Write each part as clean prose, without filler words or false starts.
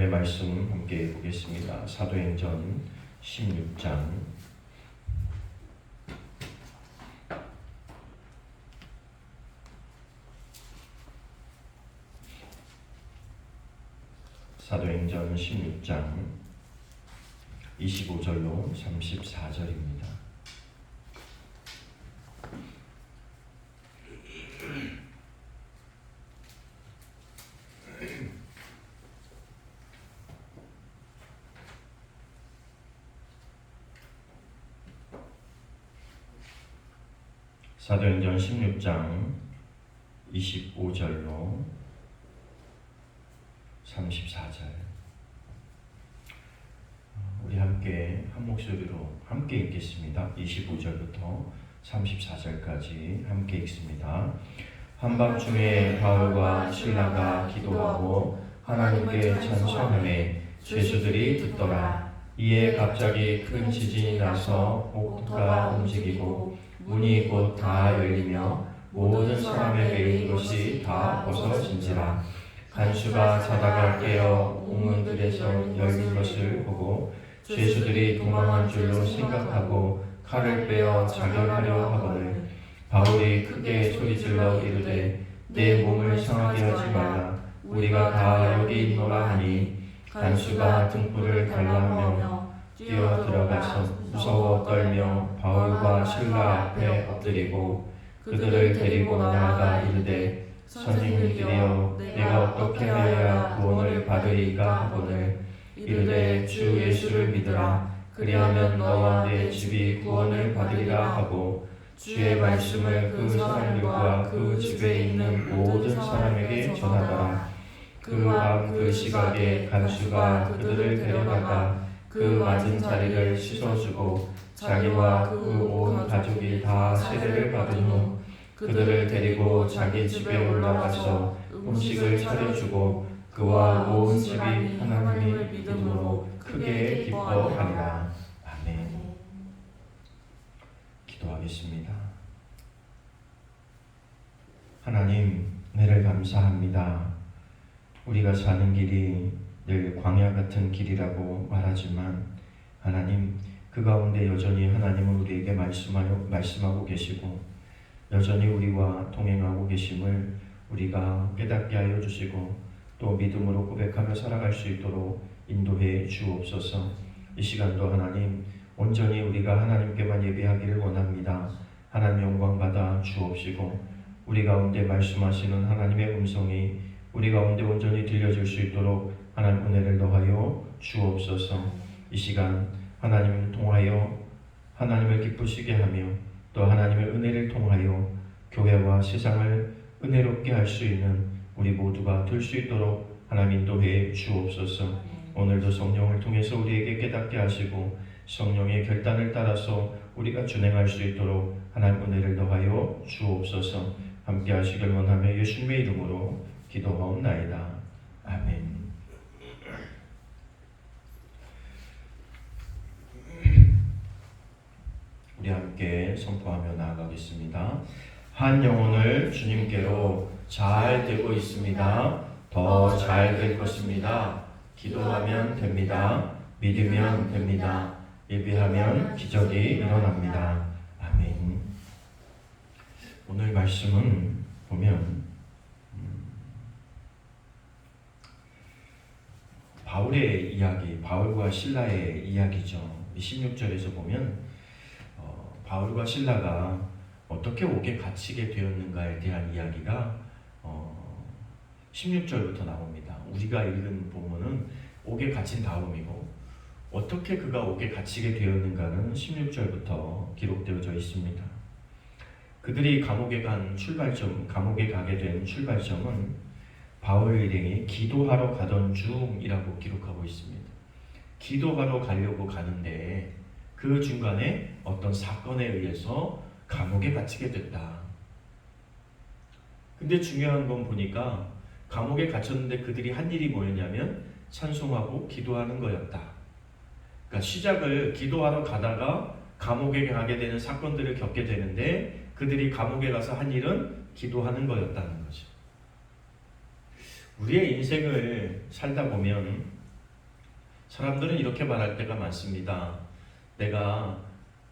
하나님의 말씀 함께 보겠습니다. 사도행전 16장 사도행전 16장 25절로 34절입니다. 사도행전 16장 25절로 34절 우리 함께 한 목소리로 함께 읽겠습니다. 25절부터 34절까지 함께 읽습니다. 한밤중에 바울과 실라가 기도하고 하나님께 찬송하매 죄수들이 듣더라. 이에 갑자기 큰 지진이 나서 옥토가 움직이고 문이 곧 다 열리며 모든 사람의 매인 것이 다 벗어진지라. 간수가 자다가 깨어 옥문들에서 열린 것을 보고 죄수들이 도망한 줄로 생각하고 칼을 빼어 자결하려 하거늘 바울이 크게 소리질러 이르되 내 몸을 상하게 하지 말라. 우리가 다 여기 있노라 하니 간수가 등불을 달라 하며 뛰어 들어가서 무서워 떨며 바울과 실라 앞에 엎드리고 그들을 데리고 나아가 이르되 선생님들이여 내가 어떻게 하여야 구원을 받으리까 하거늘 이르되 주 예수를 믿으라. 그리하면 너와 내 집이 구원을 받으리라 하고 주의 말씀을 그 사람들과 그 집에 있는 모든 사람에게 전하더라. 그 밤 그 시각에 간수가 그들을 데려다가 그 맞은 자리를 씻어주고 자기와 그 온 가족이 다 세례를 받은 후 그들을 데리고 자기 집에 올라가서 음식을 차려주고 그와 온 집이 하나님을 믿음으로 크게 기뻐하니라. 아멘. 기도하겠습니다. 하나님, 은혜를 감사합니다. 우리가 사는 길이 늘 광야 같은 길이라고 말하지만 하나님, 그 가운데 여전히 하나님은 우리에게 말씀하고 계시고 여전히 우리와 동행하고 계심을 우리가 깨닫게 하여 주시고 또 믿음으로 고백하며 살아갈 수 있도록 인도해 주옵소서. 이 시간도 하나님 온전히 우리가 하나님께만 예배하기를 원합니다. 하나님 영광 받아 주옵시고 우리 가운데 말씀하시는 하나님의 음성이 우리 가운데 온전히 들려질 수 있도록 하나님 은혜를 더하여 주옵소서. 이 시간 하나님을 통하여 하나님을 기쁘시게 하며 또 하나님의 은혜를 통하여 교회와 세상을 은혜롭게 할 수 있는 우리 모두가 될 수 있도록 하나님 인도해 주옵소서. 오늘도 성령을 통해서 우리에게 깨닫게 하시고 성령의 결단을 따라서 우리가 준행할 수 있도록 하나님 은혜를 더하여 주옵소서. 함께 하시길 원하며 예수님의 이름으로 기도하옵나이다. 아멘. 우리 함께 선포하며 나아가겠습니다. 한 영혼을 주님께로 잘 되고 있습니다. 더 잘 될 것입니다. 기도하면 됩니다. 믿으면 됩니다. 예배하면 기적이 일어납니다. 아멘. 오늘 말씀은 보면 바울의 이야기, 바울과 신라의 이야기죠. 16절에서 보면 바울과 신라가 어떻게 옥에 갇히게 되었는가에 대한 이야기가 16절부터 나옵니다. 우리가 읽은 본문은 옥에 갇힌 다음이고 어떻게 그가 옥에 갇히게 되었는가는 16절부터 기록되어져 있습니다. 그들이 감옥에 가게 된 출발점은 바울 일행이 기도하러 가던 중이라고 기록하고 있습니다. 기도하러 가려고 가는데 그 중간에 어떤 사건에 의해서 감옥에 갇히게 됐다. 근데 중요한 건 보니까 감옥에 갇혔는데 그들이 한 일이 뭐였냐면 찬송하고 기도하는 거였다. 그러니까 시작을 기도하러 가다가 감옥에 가게 되는 사건들을 겪게 되는데 그들이 감옥에 가서 한 일은 기도하는 거였다는 거죠. 우리의 인생을 살다 보면 사람들은 이렇게 말할 때가 많습니다. 내가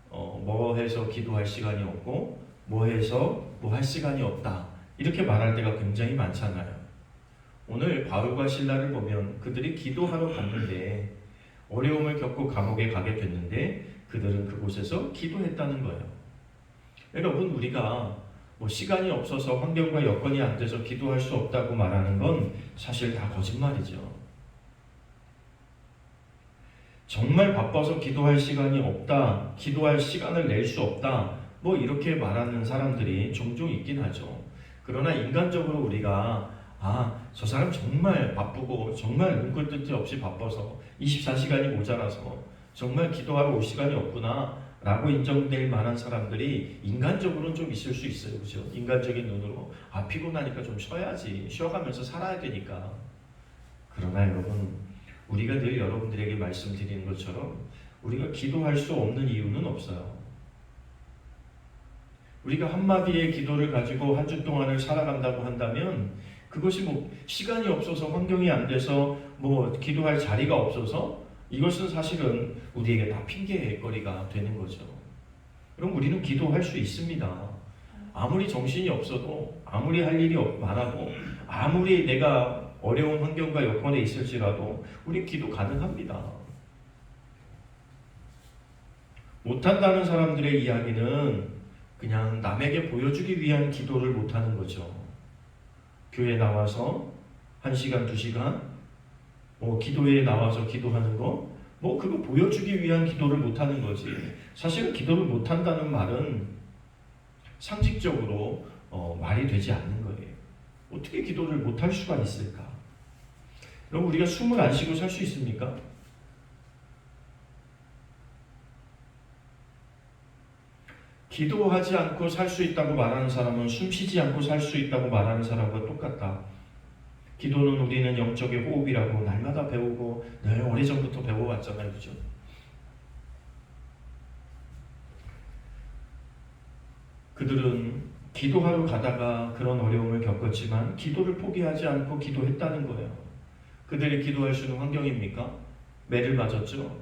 뭐 해서 기도할 시간이 없고 뭐 해서 뭐 할 시간이 없다, 이렇게 말할 때가 굉장히 많잖아요. 오늘 바울과 실라를 보면 그들이 기도하러 갔는데 어려움을 겪고 감옥에 가게 됐는데 그들은 그곳에서 기도했다는 거예요. 여러분, 우리가 뭐 시간이 없어서 환경과 여건이 안 돼서 기도할 수 없다고 말하는 건 사실 다 거짓말이죠. 정말 바빠서 기도할 시간이 없다, 기도할 시간을 낼 수 없다, 뭐 이렇게 말하는 사람들이 종종 있긴 하죠. 그러나 인간적으로 우리가 저 사람 정말 바쁘고 정말 눈꼴 뜰 데 없이 바빠서 24시간이 모자라서 정말 기도하러 올 시간이 없구나 라고 인정될 만한 사람들이 인간적으로는 좀 있을 수 있어요. 그죠? 인간적인 눈으로 피곤하니까 좀 쉬어야지, 쉬어가면서 살아야 되니까. 그러나 여러분, 우리가 늘 여러분들에게 말씀드리는 것처럼 우리가 기도할 수 없는 이유는 없어요. 우리가 한마디의 기도를 가지고 한 주 동안을 살아간다고 한다면 그것이 뭐 시간이 없어서, 환경이 안 돼서, 뭐 기도할 자리가 없어서, 이것은 사실은 우리에게 다 핑계거리가 되는 거죠. 그럼 우리는 기도할 수 있습니다. 아무리 정신이 없어도, 아무리 할 일이 많아도, 아무리 내가 어려운 환경과 여건에 있을지라도 우리 기도 가능합니다. 못한다는 사람들의 이야기는 그냥 남에게 보여주기 위한 기도를 못하는 거죠. 교회 나와서 1시간, 2시간 기도회에 나와서 기도하는 거, 그거 보여주기 위한 기도를 못하는 거지. 사실은 기도를 못한다는 말은 상식적으로 말이 되지 않는 거예요. 어떻게 기도를 못할 수가 있을까? 그럼 우리가 숨을 안 쉬고 살 수 있습니까? 기도하지 않고 살 수 있다고 말하는 사람은 숨 쉬지 않고 살 수 있다고 말하는 사람과 똑같다. 기도는 우리는 영적의 호흡이라고 날마다 배우고 늘 오래전부터 배워왔잖아요. 그죠? 그들은 기도하러 가다가 그런 어려움을 겪었지만 기도를 포기하지 않고 기도했다는 거예요. 그들이 기도할 수 있는 환경입니까? 매를 맞았죠.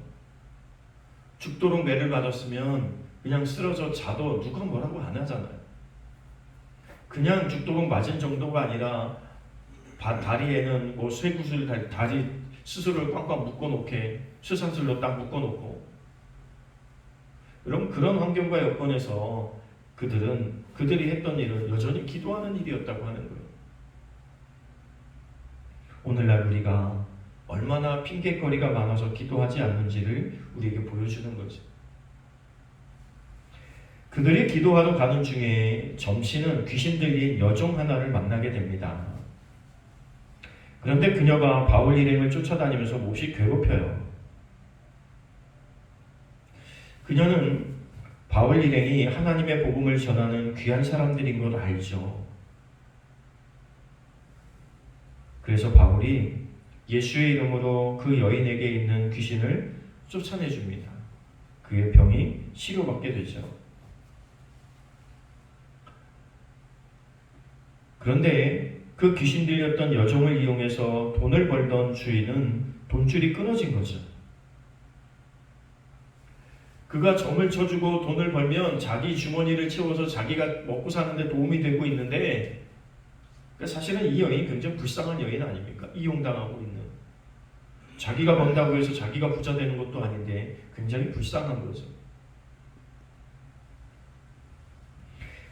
죽도록 매를 맞았으면 그냥 쓰러져 자도 누가 뭐라고 안 하잖아요. 그냥 죽도록 맞은 정도가 아니라 다리에는 쇠구슬, 다리 스스로를 꽉꽉 묶어놓게 쇠사슬로 딱 묶어놓고, 그런 환경과 여건에서 그들이 했던 일은 여전히 기도하는 일이었다고 하는 거예요. 오늘날 우리가 얼마나 핑계거리가 많아서 기도하지 않는지를 우리에게 보여주는 거죠. 그들이 기도하러 가는 중에 점치는 귀신 들린 여종 하나를 만나게 됩니다. 그런데 그녀가 바울 일행을 쫓아다니면서 몹시 괴롭혀요. 그녀는 바울 일행이 하나님의 복음을 전하는 귀한 사람들인 걸 알죠. 그래서 바울이 예수의 이름으로 그 여인에게 있는 귀신을 쫓아내줍니다. 그의 병이 치료받게 되죠. 그런데 그 귀신 들렸던 여종을 이용해서 돈을 벌던 주인은 돈줄이 끊어진 거죠. 그가 점을 쳐주고 돈을 벌면 자기 주머니를 채워서 자기가 먹고 사는데 도움이 되고 있는데, 사실은 이 여인이 굉장히 불쌍한 여인 아닙니까? 이용당하고 있는. 자기가 번다고 해서 자기가 부자 되는 것도 아닌데 굉장히 불쌍한 거죠.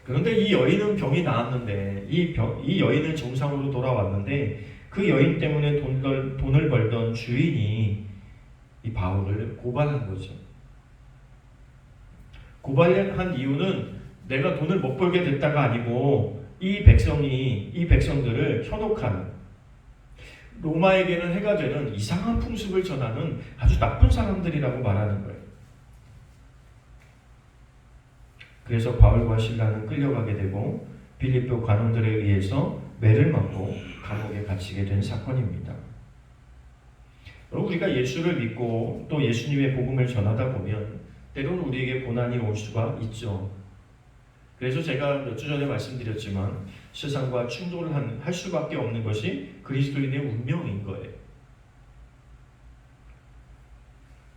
그런데 이 여인은 병이 나았는데, 이 여인은 정상으로 돌아왔는데 그 여인 때문에 돈을 벌던 주인이 이 바울을 고발한 거죠. 고발한 이유는 내가 돈을 못 벌게 됐다가 아니고 이 백성들을 현혹하는, 로마에게는 해가 되는 이상한 풍습을 전하는 아주 나쁜 사람들이라고 말하는 거예요. 그래서 바울과 실라는 끌려가게 되고 빌립보 관원들에 의해서 매를 맞고 감옥에 갇히게 된 사건입니다. 우리가 예수를 믿고 또 예수님의 복음을 전하다 보면 때로는 우리에게 고난이 올 수가 있죠. 그래서 제가 몇 주 전에 말씀드렸지만 세상과 충돌을 할 수밖에 없는 것이 그리스도인의 운명인 거예요.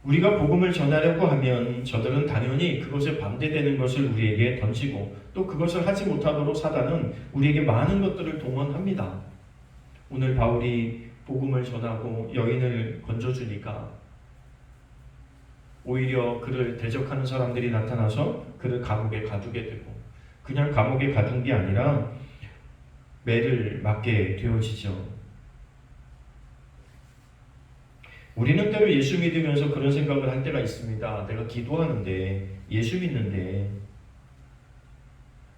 우리가 복음을 전하려고 하면 저들은 당연히 그것에 반대되는 것을 우리에게 던지고 또 그것을 하지 못하도록 사단은 우리에게 많은 것들을 동원합니다. 오늘 바울이 복음을 전하고 여인을 건져주니까 오히려 그를 대적하는 사람들이 나타나서 그를 감옥에 가두게 되고, 그냥 감옥에 가둔 게 아니라 매를 맞게 되어지죠. 우리는 때로 예수 믿으면서 그런 생각을 할 때가 있습니다. 내가 기도하는데, 예수 믿는데,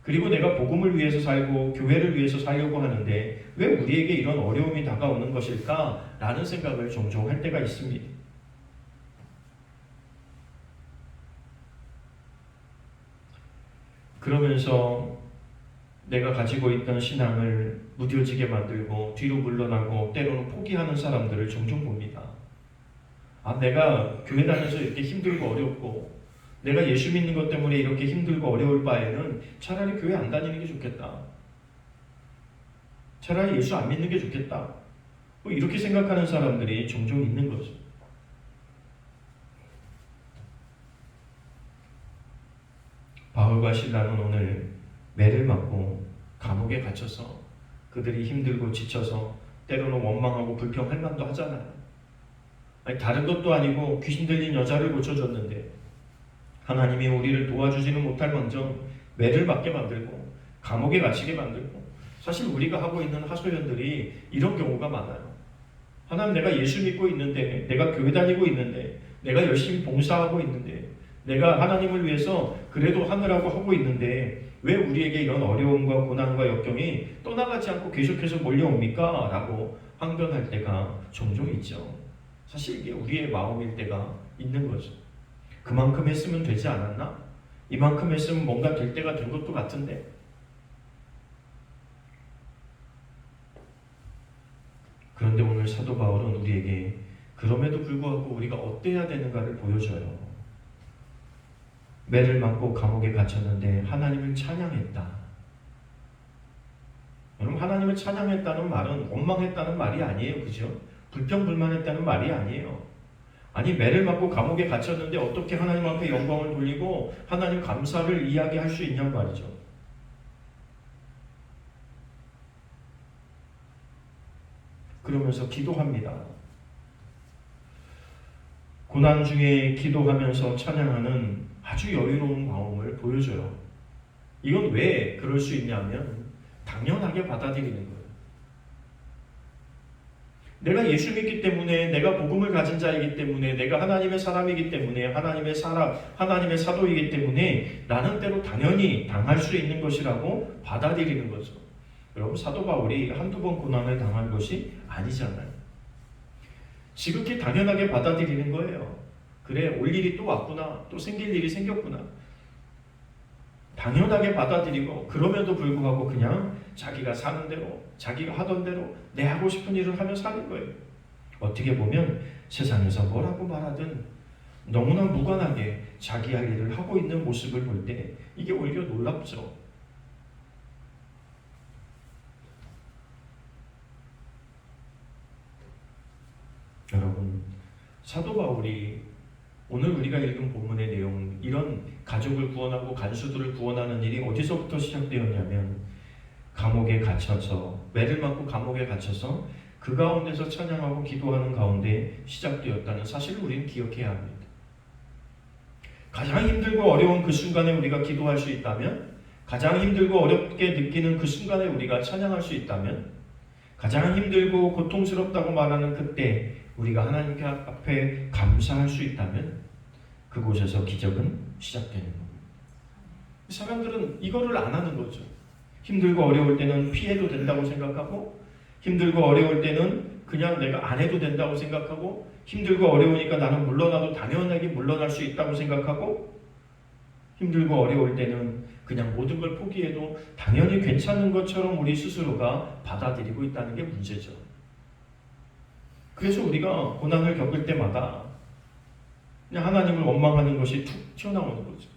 그리고 내가 복음을 위해서 살고 교회를 위해서 살려고 하는데 왜 우리에게 이런 어려움이 다가오는 것일까? 라는 생각을 종종 할 때가 있습니다. 그러면서 내가 가지고 있던 신앙을 무뎌지게 만들고 뒤로 물러나고 때로는 포기하는 사람들을 종종 봅니다. 내가 교회 다녀서 이렇게 힘들고 어렵고 내가 예수 믿는 것 때문에 이렇게 힘들고 어려울 바에는 차라리 교회 안 다니는 게 좋겠다. 차라리 예수 안 믿는 게 좋겠다. 이렇게 생각하는 사람들이 종종 있는 거죠. 바울과 실라는 오늘 매를 맞고 감옥에 갇혀서 그들이 힘들고 지쳐서 때로는 원망하고 불평할 만도 하잖아요. 다른 것도 아니고 귀신 들린 여자를 고쳐줬는데 하나님이 우리를 도와주지는 못할 망정 매를 맞게 만들고 감옥에 갇히게 만들고, 사실 우리가 하고 있는 하소연들이 이런 경우가 많아요. 하나님, 내가 예수 믿고 있는데, 내가 교회 다니고 있는데, 내가 열심히 봉사하고 있는데, 내가 하나님을 위해서 그래도 하느라고 하고 있는데 왜 우리에게 이런 어려움과 고난과 역경이 떠나가지 않고 계속해서 몰려옵니까? 라고 항변할 때가 종종 있죠. 사실 이게 우리의 마음일 때가 있는 거죠. 그만큼 했으면 되지 않았나? 이만큼 했으면 뭔가 될 때가 된 것도 같은데. 그런데 오늘 사도 바울은 우리에게 그럼에도 불구하고 우리가 어때야 되는가를 보여줘요. 매를 맞고 감옥에 갇혔는데 하나님을 찬양했다. 여러분, 하나님을 찬양했다는 말은 원망했다는 말이 아니에요. 그죠? 불평불만했다는 말이 아니에요. 아니, 매를 맞고 감옥에 갇혔는데 어떻게 하나님 앞에 영광을 돌리고 하나님 감사를 이야기할 수 있냔 말이죠. 그러면서 기도합니다. 고난 중에 기도하면서 찬양하는 아주 여유로운 마음을 보여줘요. 이건 왜 그럴 수 있냐면 당연하게 받아들이는 거예요. 내가 예수 믿기 때문에, 내가 복음을 가진 자이기 때문에, 내가 하나님의 사람이기 때문에, 하나님의 사도이기 때문에 나는 때로 당연히 당할 수 있는 것이라고 받아들이는 거죠. 여러분, 사도 바울이 한두 번 고난을 당한 것이 아니잖아요. 지극히 당연하게 받아들이는 거예요. 그래, 올 일이 또 왔구나, 또 생길 일이 생겼구나. 당연하게 받아들이고, 그럼에도 불구하고 그냥 자기가 사는 대로, 자기가 하던 대로 내 하고 싶은 일을 하며 사는 거예요. 어떻게 보면 세상에서 뭐라고 말하든 너무나 무관하게 자기 할 일을 하고 있는 모습을 볼 때 이게 오히려 놀랍죠. 여러분, 사도 바울이 오늘 우리가 읽은 본문의 내용, 이런 가족을 구원하고 간수들을 구원하는 일이 어디서부터 시작되었냐면 감옥에 갇혀서, 매를 맞고 감옥에 갇혀서 그 가운데서 찬양하고 기도하는 가운데 시작되었다는 사실을 우리는 기억해야 합니다. 가장 힘들고 어려운 그 순간에 우리가 기도할 수 있다면, 가장 힘들고 어렵게 느끼는 그 순간에 우리가 찬양할 수 있다면, 가장 힘들고 고통스럽다고 말하는 그때 우리가 하나님 앞에 감사할 수 있다면 그곳에서 기적은 시작되는 겁니다. 사람들은 이거를 안 하는 거죠. 힘들고 어려울 때는 피해도 된다고 생각하고, 힘들고 어려울 때는 그냥 내가 안 해도 된다고 생각하고, 힘들고 어려우니까 나는 물러나도 당연하게 물러날 수 있다고 생각하고, 힘들고 어려울 때는 그냥 모든 걸 포기해도 당연히 괜찮은 것처럼 우리 스스로가 받아들이고 있다는 게 문제죠. 그래서 우리가 고난을 겪을 때마다 그냥 하나님을 원망하는 것이 툭 튀어나오는 거죠.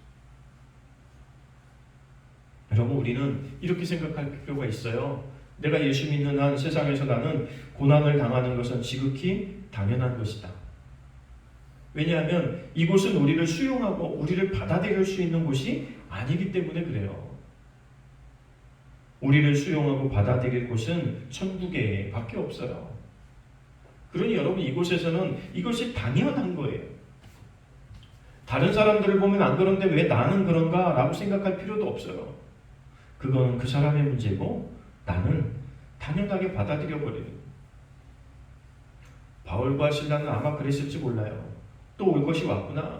여러분, 우리는 이렇게 생각할 필요가 있어요. 내가 예수 믿는 한 세상에서 나는 고난을 당하는 것은 지극히 당연한 것이다. 왜냐하면 이곳은 우리를 수용하고 우리를 받아들일 수 있는 곳이 아니기 때문에 그래요. 우리를 수용하고 받아들일 곳은 천국에 밖에 없어요. 그러니 여러분, 이곳에서는 이것이 당연한 거예요. 다른 사람들을 보면 안 그런데 왜 나는 그런가 라고 생각할 필요도 없어요. 그건 그 사람의 문제고 나는 당연하게 받아들여 버리는 거예요. 바울과 실라는 아마 그랬을지 몰라요. 또 올 것이 왔구나.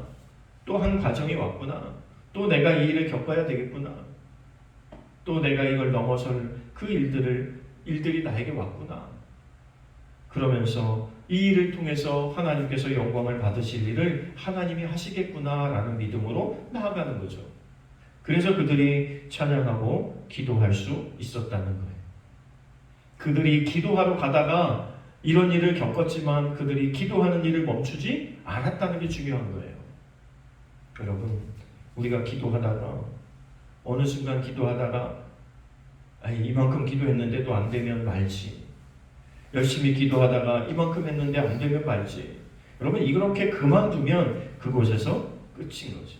또 한 과정이 왔구나. 또 내가 이 일을 겪어야 되겠구나. 또 내가 이걸 넘어설 그 일들이 나에게 왔구나. 그러면서 이 일을 통해서 하나님께서 영광을 받으실 일을 하나님이 하시겠구나라는 믿음으로 나아가는 거죠. 그래서 그들이 찬양하고 기도할 수 있었다는 거예요. 그들이 기도하러 가다가 이런 일을 겪었지만 그들이 기도하는 일을 멈추지 않았다는 게 중요한 거예요. 여러분, 우리가 기도하다가 어느 순간 기도하다가 이만큼 기도했는데도 안 되면 말지, 열심히 기도하다가 이만큼 했는데 안 되면 말지, 여러분 이렇게 그만두면 그곳에서 끝인 거죠.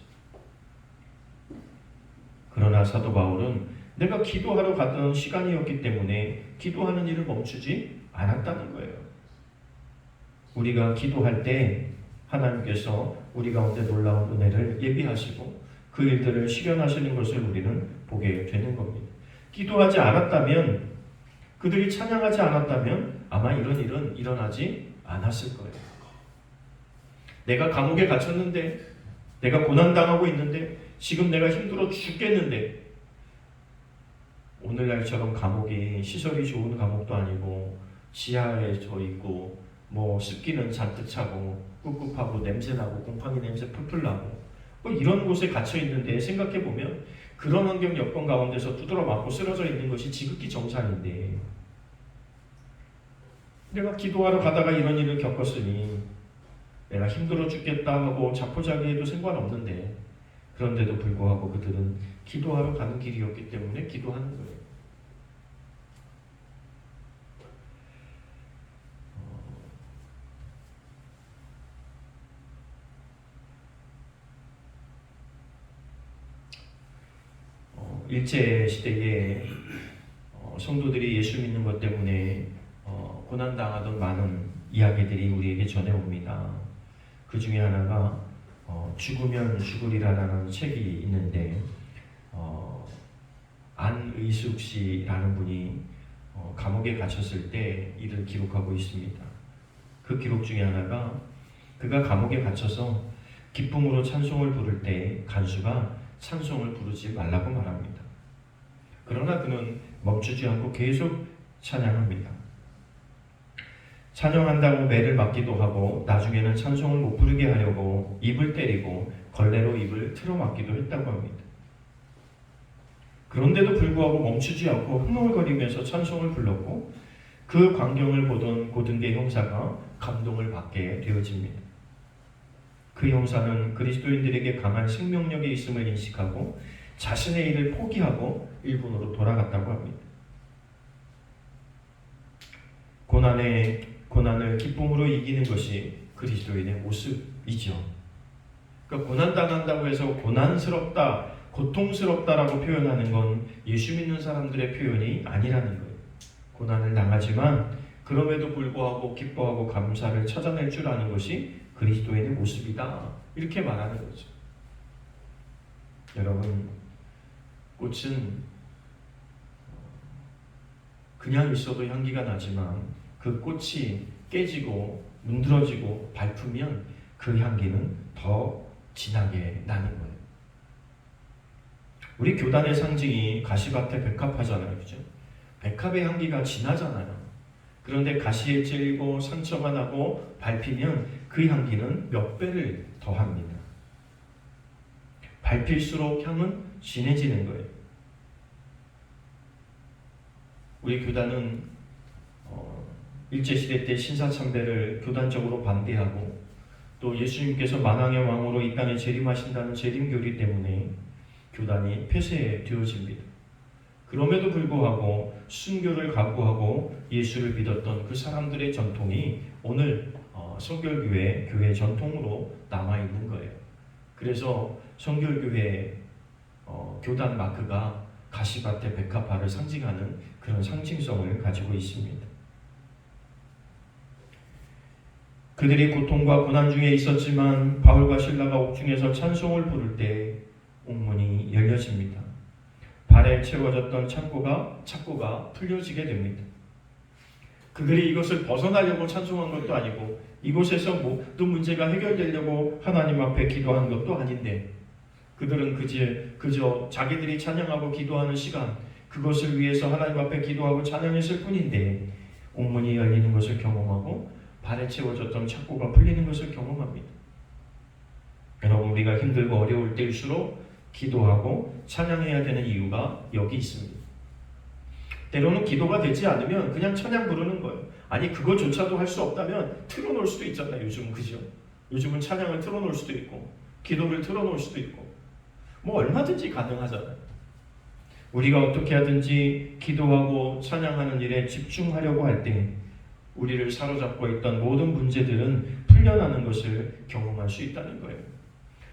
그러나 사도 바울은 내가 기도하러 갔던 시간이었기 때문에 기도하는 일을 멈추지 않았다는 거예요. 우리가 기도할 때 하나님께서 우리 가운데 놀라운 은혜를 예비하시고 그 일들을 실현하시는 것을 우리는 보게 되는 겁니다. 기도하지 않았다면, 그들이 찬양하지 않았다면 아마 이런 일은 일어나지 않았을 거예요. 내가 감옥에 갇혔는데, 내가 고난당하고 있는데, 지금 내가 힘들어 죽겠는데, 오늘날처럼 감옥이 시설이 좋은 감옥도 아니고 지하에 저 있고 뭐 습기는 잔뜩 차고 꿉꿉하고 냄새나고 곰팡이 냄새 풀풀 나고 뭐 이런 곳에 갇혀 있는데, 생각해 보면 그런 환경 여건 가운데서 두드러 맞고 쓰러져 있는 것이 지극히 정상인데, 내가 기도하러 가다가 이런 일을 겪었으니 내가 힘들어 죽겠다 하고 자포자기해도 상관없는데, 그런데도 불구하고 그들은 기도하러 가는 길이었기 때문에 기도하는 거예요. 일제 시대에 성도들이 예수 믿는 것 때문에 고난당하던 많은 이야기들이 우리에게 전해옵니다. 그 중에 하나가 죽으면 죽으리라라는 책이 있는데, 안의숙 씨라는 분이 감옥에 갇혔을 때 이를 기록하고 있습니다. 그 기록 중에 하나가, 그가 감옥에 갇혀서 기쁨으로 찬송을 부를 때 간수가 찬송을 부르지 말라고 말합니다. 그러나 그는 멈추지 않고 계속 찬양합니다. 찬양한다고 매를 맞기도 하고 나중에는 찬송을 못 부르게 하려고 입을 때리고 걸레로 입을 틀어막기도 했다고 합니다. 그런데도 불구하고 멈추지 않고 흥얼거리면서 찬송을 불렀고, 그 광경을 보던 고등계 형사가 감동을 받게 되어집니다. 그 형사는 그리스도인들에게 강한 생명력이 있음을 인식하고 자신의 일을 포기하고 일본으로 돌아갔다고 합니다. 고난을 기쁨으로 이기는 것이 그리스도인의 모습이죠. 그러니까 고난당한다고 해서 고난스럽다, 고통스럽다라고 표현하는 건 예수 믿는 사람들의 표현이 아니라는 거예요. 고난을 당하지만 그럼에도 불구하고 기뻐하고 감사를 찾아낼 줄 아는 것이 그리스도인의 모습이다, 이렇게 말하는 거죠. 여러분, 꽃은 그냥 있어도 향기가 나지만 그 꽃이 깨지고 문드러지고 밟으면 그 향기는 더 진하게 나는 거예요. 우리 교단의 상징이 가시밭의 백합화잖아요, 그죠? 백합의 향기가 진하잖아요. 그런데 가시에 찔리고 상처가 나고 밟히면 그 향기는 몇 배를 더합니다. 밟힐수록 향은 진해지는 거예요. 우리 교단은 일제시대 때 신사참배를 교단적으로 반대하고, 또 예수님께서 만왕의 왕으로 이 땅에 재림하신다는 재림교리 때문에 교단이 폐쇄되어집니다. 그럼에도 불구하고 순교를 각오하고 예수를 믿었던 그 사람들의 전통이 오늘 성결교회 교회 전통으로 남아있는 거예요. 그래서 성결교회 교단 마크가 가시밭의 백합화를 상징하는 그런 상징성을 가지고 있습니다. 그들이 고통과 고난 중에 있었지만 바울과 실라가 옥중에서 찬송을 부를 때 옥문이 열려집니다. 발에 채워졌던 창고가 풀려지게 됩니다. 그들이 이것을 벗어나려고 찬송한 것도 아니고 이곳에서 모든 문제가 해결되려고 하나님 앞에 기도한 것도 아닌데 그들은 그저 자기들이 찬양하고 기도하는 시간 그것을 위해서 하나님 앞에 기도하고 찬양했을 뿐인데 옥문이 열리는 것을 경험하고 발에 채워졌던 창고가 풀리는 것을 경험합니다. 여러분, 우리가 힘들고 어려울 때일수록 기도하고 찬양해야 되는 이유가 여기 있습니다. 때로는 기도가 되지 않으면 그냥 찬양 부르는 거예요. 아니 그거조차도 할 수 없다면 틀어놓을 수도 있잖아요. 요즘은 그죠? 요즘은 찬양을 틀어놓을 수도 있고 기도를 틀어놓을 수도 있고 뭐 얼마든지 가능하잖아요. 우리가 어떻게 하든지 기도하고 찬양하는 일에 집중하려고 할 때 우리를 사로잡고 있던 모든 문제들은 풀려나는 것을 경험할 수 있다는 거예요.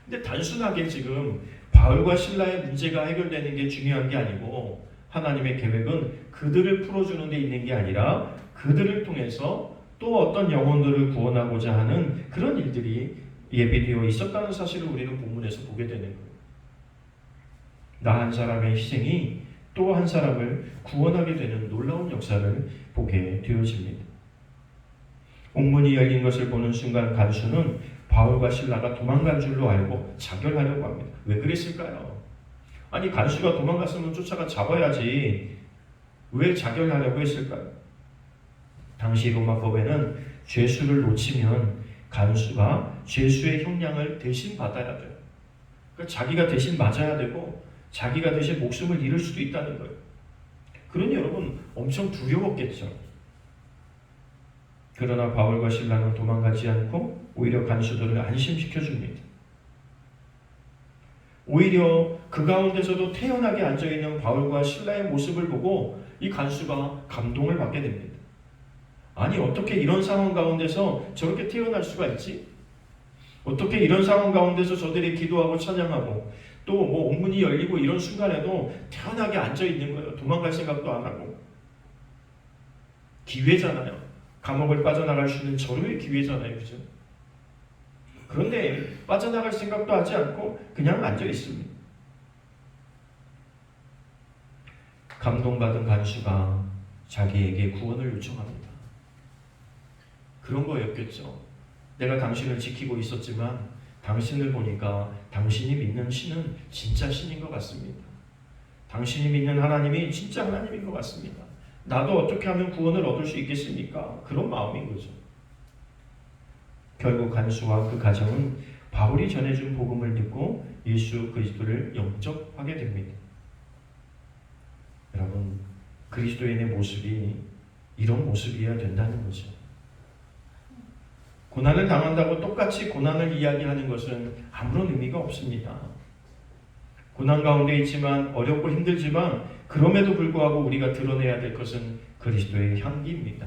근데 단순하게 지금 바울과 실라의 문제가 해결되는 게 중요한 게 아니고 하나님의 계획은 그들을 풀어주는 데 있는 게 아니라 그들을 통해서 또 어떤 영혼들을 구원하고자 하는 그런 일들이 예비되어 있었다는 사실을 우리는 본문에서 보게 되는 거예요. 나 한 사람의 희생이 또 한 사람을 구원하게 되는 놀라운 역사를 보게 되어집니다. 옥문이 열린 것을 보는 순간 간수는 바울과 실라가 도망간 줄로 알고 자결하려고 합니다. 왜 그랬을까요? 아니 간수가 도망갔으면 쫓아가 잡아야지 왜 자결하려고 했을까요? 당시 로마법에는 죄수를 놓치면 간수가 죄수의 형량을 대신 받아야 돼요. 그러니까 자기가 대신 맞아야 되고 자기가 대신 목숨을 잃을 수도 있다는 거예요. 그러니 여러분 엄청 두려웠겠죠. 그러나 바울과 실라는 도망가지 않고 오히려 간수들을 안심시켜 줍니다. 오히려 그 가운데서도 태연하게 앉아있는 바울과 실라의 모습을 보고 이 간수가 감동을 받게 됩니다. 아니 어떻게 이런 상황 가운데서 저렇게 태어날 수가 있지? 어떻게 이런 상황 가운데서 저들이 기도하고 찬양하고 또 뭐 옥문이 열리고 이런 순간에도 태연하게 앉아있는 거예요. 도망갈 생각도 안 하고. 기회잖아요. 감옥을 빠져나갈 수 있는 절호의 기회잖아요. 그죠? 그런데 빠져나갈 생각도 하지 않고 그냥 앉아있습니다. 감동받은 간수가 자기에게 구원을 요청합니다. 그런 거였겠죠. 내가 당신을 지키고 있었지만 당신을 보니까 당신이 믿는 신은 진짜 신인 것 같습니다. 당신이 믿는 하나님이 진짜 하나님인 것 같습니다. 나도 어떻게 하면 구원을 얻을 수 있겠습니까? 그런 마음인 거죠. 결국 간수와 그 가정은 바울이 전해준 복음을 듣고 예수 그리스도를 영접하게 됩니다. 여러분, 그리스도인의 모습이 이런 모습이어야 된다는 거죠. 고난을 당한다고 똑같이 고난을 이야기하는 것은 아무런 의미가 없습니다. 고난 가운데 있지만 어렵고 힘들지만 그럼에도 불구하고 우리가 드러내야 될 것은 그리스도의 향기입니다.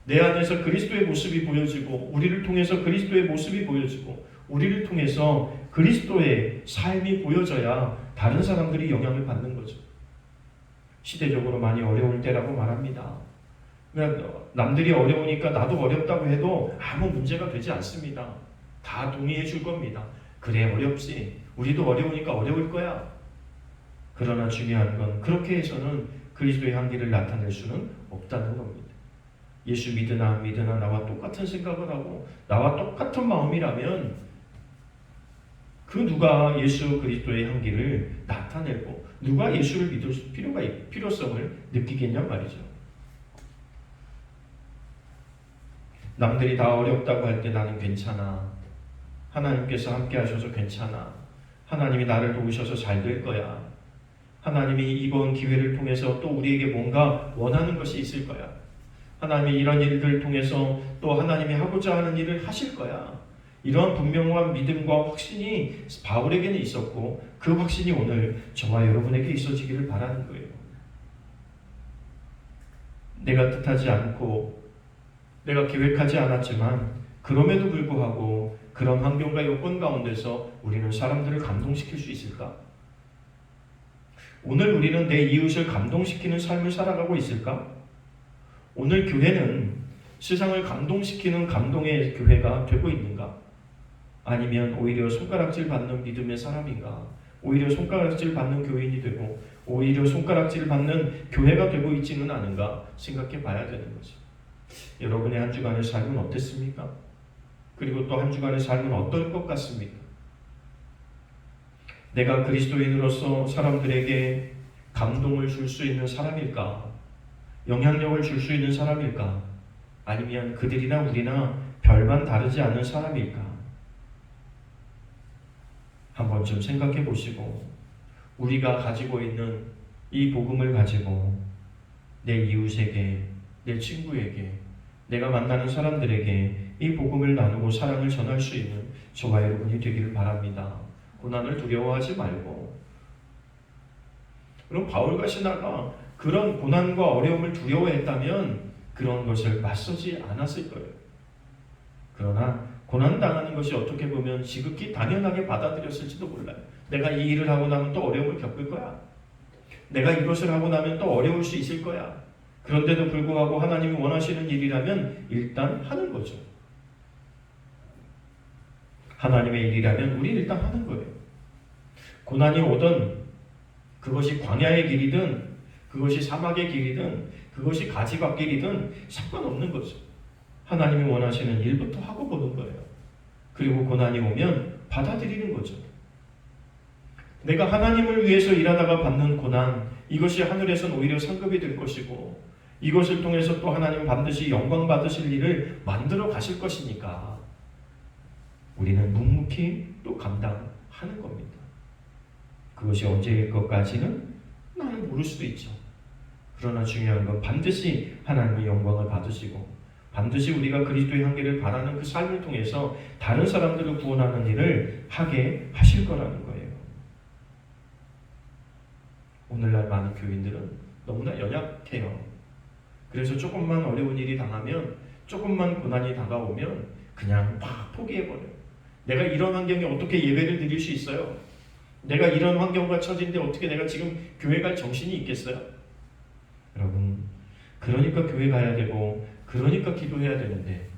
내 안에서 그리스도의 모습이 보여지고 우리를 통해서 그리스도의 모습이 보여지고 우리를 통해서 그리스도의 삶이 보여져야 다른 사람들이 영향을 받는 거죠. 시대적으로 많이 어려울 때라고 말합니다. 그러니까 남들이 어려우니까 나도 어렵다고 해도 아무 문제가 되지 않습니다. 다 동의해 줄 겁니다. 그래 어렵지. 우리도 어려우니까 어려울 거야. 그러나 중요한 건 그렇게 해서는 그리스도의 향기를 나타낼 수는 없다는 겁니다. 예수 믿으나 안 믿으나 나와 똑같은 생각을 하고 나와 똑같은 마음이라면 그 누가 예수 그리스도의 향기를 나타내고 누가 예수를 믿을 필요성을 느끼겠냐 말이죠. 남들이 다 어렵다고 할 때 나는 괜찮아. 하나님께서 함께 하셔서 괜찮아. 하나님이 나를 도우셔서 잘 될 거야. 하나님이 이번 기회를 통해서 또 우리에게 뭔가 원하는 것이 있을 거야. 하나님이 이런 일들을 통해서 또 하나님이 하고자 하는 일을 하실 거야. 이러한 분명한 믿음과 확신이 바울에게는 있었고 그 확신이 오늘 저와 여러분에게 있어지기를 바라는 거예요. 내가 뜻하지 않고 내가 계획하지 않았지만 그럼에도 불구하고 그런 환경과 여건 가운데서 우리는 사람들을 감동시킬 수 있을까? 오늘 우리는 내 이웃을 감동시키는 삶을 살아가고 있을까? 오늘 교회는 세상을 감동시키는 감동의 교회가 되고 있는가? 아니면 오히려 손가락질 받는 믿음의 사람인가? 오히려 손가락질 받는 교인이 되고 오히려 손가락질 받는 교회가 되고 있지는 않은가 생각해 봐야 되는 거죠. 여러분의 한 주간의 삶은 어땠습니까? 그리고 또 한 주간의 삶은 어떨 것 같습니까? 내가 그리스도인으로서 사람들에게 감동을 줄 수 있는 사람일까? 영향력을 줄 수 있는 사람일까? 아니면 그들이나 우리나 별반 다르지 않은 사람일까? 한번 좀 생각해 보시고 우리가 가지고 있는 이 복음을 가지고 내 이웃에게, 내 친구에게, 내가 만나는 사람들에게 이 복음을 나누고 사랑을 전할 수 있는 저와 여러분이 되기를 바랍니다. 고난을 두려워하지 말고. 그럼 바울과 시라가 그런 고난과 어려움을 두려워했다면 그런 것을 맞서지 않았을 거예요. 그러나 고난당하는 것이 어떻게 보면 지극히 당연하게 받아들였을지도 몰라요. 내가 이 일을 하고 나면 또 어려움을 겪을 거야. 내가 이것을 하고 나면 또 어려울 수 있을 거야. 그런데도 불구하고 하나님이 원하시는 일이라면 일단 하는 거죠. 하나님의 일이라면 우리는 일단 하는 거예요. 고난이 오든 그것이 광야의 길이든 그것이 사막의 길이든 그것이 가지밭길이든 상관없는 거죠. 하나님이 원하시는 일부터 하고 보는 거예요. 그리고 고난이 오면 받아들이는 거죠. 내가 하나님을 위해서 일하다가 받는 고난, 이것이 하늘에서는 오히려 상급이 될 것이고 이것을 통해서 또 하나님은 반드시 영광 받으실 일을 만들어 가실 것이니까 우리는 묵묵히 또 감당하는 겁니다. 그것이 언제일 것까지는 나는 모를 수도 있죠. 그러나 중요한 건 반드시 하나님의 영광을 받으시고 반드시 우리가 그리스도의 한계를 바라는 그 삶을 통해서 다른 사람들을 구원하는 일을 하게 하실 거라는 거예요. 오늘날 많은 교인들은 너무나 연약해요. 그래서 조금만 어려운 일이 당하면, 조금만 고난이 다가오면 그냥 막 포기해버려요. 내가 이런 환경에 어떻게 예배를 드릴 수 있어요? 내가 이런 환경과 처진데 어떻게 내가 지금 교회 갈 정신이 있겠어요? 여러분, 그러니까 교회 가야 되고 그러니까 기도해야 되는데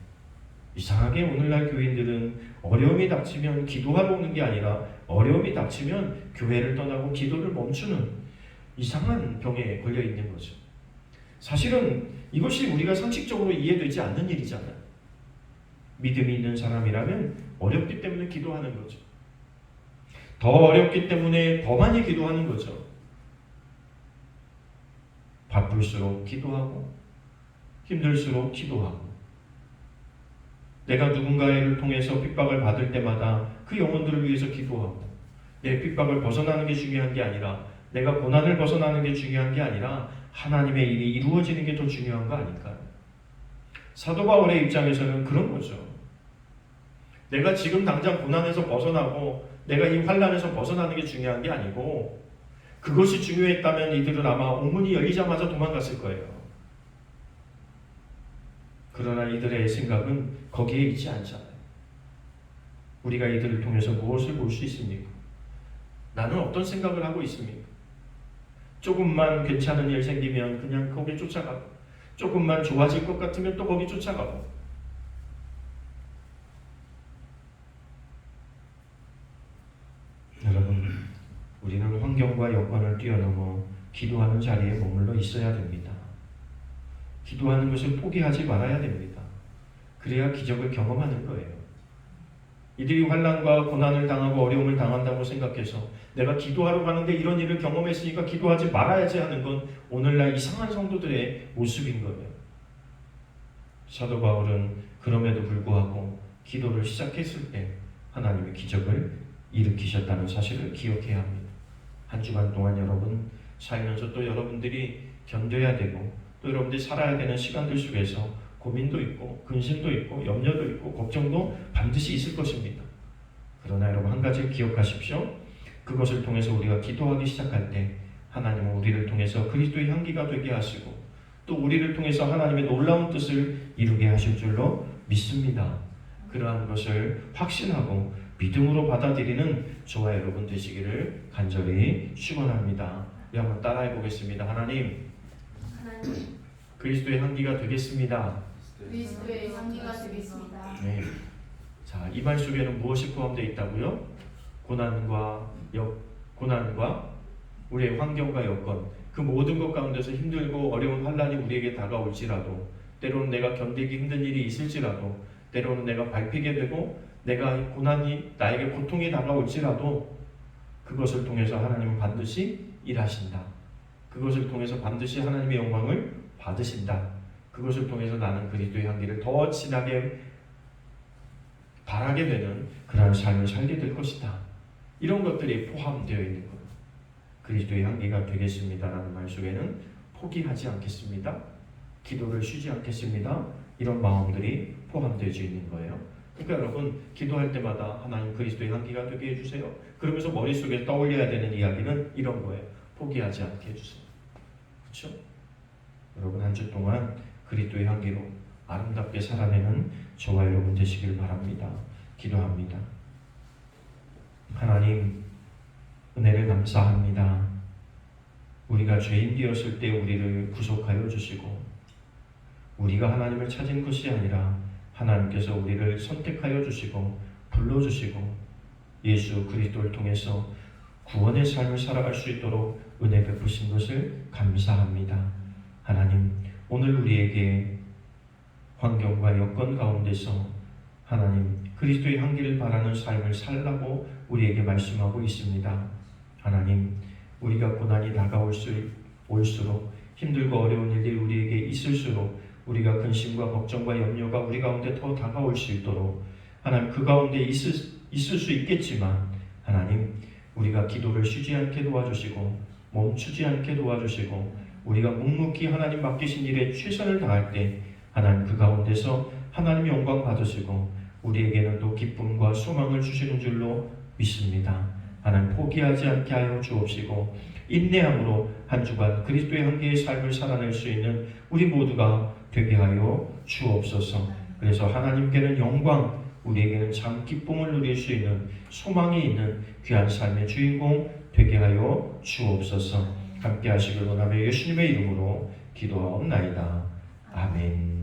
이상하게 오늘날 교인들은 어려움이 닥치면 기도하러 오는 게 아니라 어려움이 닥치면 교회를 떠나고 기도를 멈추는 이상한 병에 걸려 있는 거죠. 사실은 이것이 우리가 상식적으로 이해되지 않는 일이잖아요. 믿음이 있는 사람이라면 어렵기 때문에 기도하는 거죠. 더 어렵기 때문에 더 많이 기도하는 거죠. 바쁠수록 기도하고 힘들수록 기도하고 내가 누군가를 통해서 핍박을 받을 때마다 그 영혼들을 위해서 기도하고 내 핍박을 벗어나는 게 중요한 게 아니라 내가 고난을 벗어나는 게 중요한 게 아니라 하나님의 일이 이루어지는 게 더 중요한 거 아닐까요? 사도 바울의 입장에서는 그런 거죠. 내가 지금 당장 고난에서 벗어나고 내가 이 환난에서 벗어나는 게 중요한 게 아니고 그것이 중요했다면 이들은 아마 옥문이 열리자마자 도망갔을 거예요. 그러나 이들의 생각은 거기에 있지 않잖아요. 우리가 이들을 통해서 무엇을 볼 수 있습니까? 나는 어떤 생각을 하고 있습니까? 조금만 괜찮은 일 생기면 그냥 거기에 쫓아가고 조금만 좋아질 것 같으면 또 거기 쫓아가고 여러분, 우리는 환경과 여건을 뛰어넘어 기도하는 자리에 머물러 있어야 됩니다. 기도하는 것을 포기하지 말아야 됩니다. 그래야 기적을 경험하는 거예요. 이들이 환난과 고난을 당하고 어려움을 당한다고 생각해서 내가 기도하러 가는데 이런 일을 경험했으니까 기도하지 말아야지 하는 건 오늘날 이상한 성도들의 모습인 거예요. 사도 바울은 그럼에도 불구하고 기도를 시작했을 때 하나님의 기적을 일으키셨다는 사실을 기억해야 합니다. 한 주간 동안 여러분 살면서 또 여러분들이 견뎌야 되고 또 여러분들이 살아야 되는 시간들 속에서 고민도 있고 근심도 있고 염려도 있고 걱정도 반드시 있을 것입니다. 그러나 여러분 한 가지 기억하십시오. 그것을 통해서 우리가 기도하기 시작할 때 하나님은 우리를 통해서 그리스도의 향기가 되게 하시고 또 우리를 통해서 하나님의 놀라운 뜻을 이루게 하실 줄로 믿습니다. 그러한 것을 확신하고 믿음으로 받아들이는 저와 여러분 되시기를 간절히 축원합니다. 우리 한번 따라해 보겠습니다. 하나님, 그리스도의 향기가 되겠습니다. 그리스도의 향기가 되겠습니다. 네. 자, 이 말 속에는 무엇이 포함되어 있다고요? 고난과 우리의 환경과 여건, 그 모든 것 가운데서 힘들고 어려운 환난이 우리에게 다가올지라도, 때로는 내가 견디기 힘든 일이 있을지라도, 때로는 내가 밟히게 되고 내가 고난이 나에게 고통이 다가올지라도 그것을 통해서 하나님은 반드시 일하신다. 그것을 통해서 반드시 하나님의 영광을 받으신다. 그것을 통해서 나는 그리스도의 향기를 더 진하게 바라게 되는 그러한 삶을 살게 될 것이다. 이런 것들이 포함되어 있는 것. 그리스도의 향기가 되겠습니다라는 말 속에는 포기하지 않겠습니다. 기도를 쉬지 않겠습니다. 이런 마음들이 포함되어 있는 거예요. 그러니까 여러분 기도할 때마다 하나님 그리스도의 향기가 되게 해주세요. 그러면서 머릿속에 떠올려야 되는 이야기는 이런 거예요. 포기하지 않게 해주세요. 그렇죠? 여러분 한 주 동안 그리스도의 향기로 아름답게 살아내는 저와 여러분 되시길 바랍니다. 기도합니다. 하나님 은혜를 감사합니다. 우리가 죄인 되었을 때 우리를 구속하여 주시고 우리가 하나님을 찾은 것이 아니라 하나님께서 우리를 선택하여 주시고 불러주시고 예수 그리스도를 통해서 구원의 삶을 살아갈 수 있도록 은혜 베푸신 것을 감사합니다. 하나님 오늘 우리에게 환경과 여건 가운데서 하나님 그리스도의 향기를 바라는 삶을 살라고 우리에게 말씀하고 있습니다. 하나님 우리가 고난이 다가올수록 힘들고 어려운 일들이 우리에게 있을수록 우리가 근심과 걱정과 염려가 우리 가운데 더 다가올 수 있도록 하나님 그 가운데 있을 수 있겠지만 하나님 우리가 기도를 쉬지 않게 도와주시고 멈추지 않게 도와주시고 우리가 묵묵히 하나님 맡기신 일에 최선을 다할 때 하나님 그 가운데서 하나님의 영광 받으시고 우리에게는 또 기쁨과 소망을 주시는 줄로 믿습니다. 하나님 포기하지 않게 하여 주옵시고 인내함으로 한 주간 그리스도의 향기의 삶을 살아낼 수 있는 우리 모두가 되게 하여 주옵소서. 그래서 하나님께는 영광, 우리에게는 참 기쁨을 누릴 수 있는 소망이 있는 귀한 삶의 주인공 되게 하여 주옵소서. 함께 하시길 원하며 예수님의 이름으로 기도하옵나이다. 아멘.